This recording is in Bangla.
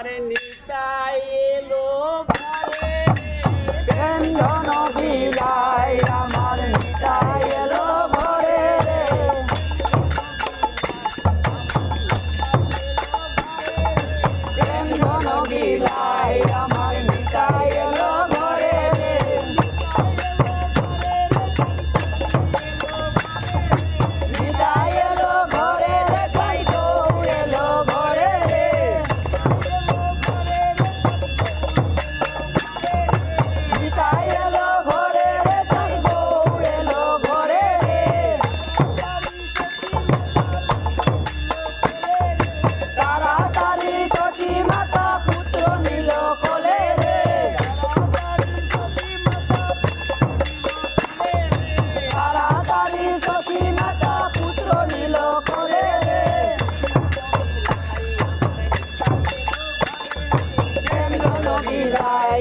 আমার নিতাই এলো ঘরে প্রেম ধন বিলাই আমার নিতাই এলো ঘরে রে। প্রেম ধন বিলাই আমার নিতাই এলো ঘরে রে। নিতাই এলো ঘরে রে, তাই দৌড় এলো ঘরে রে। নিতাই এলো ঘরে রে, তাই দৌড় এলো ঘরে রে। তাড়াতাড়ি সতী মাতা পুত্র নিল কোলে রে। তাড়াতাড়ি সতী মাতা পুত্র নিল কোলে রে। প্রেম ধন বিলাই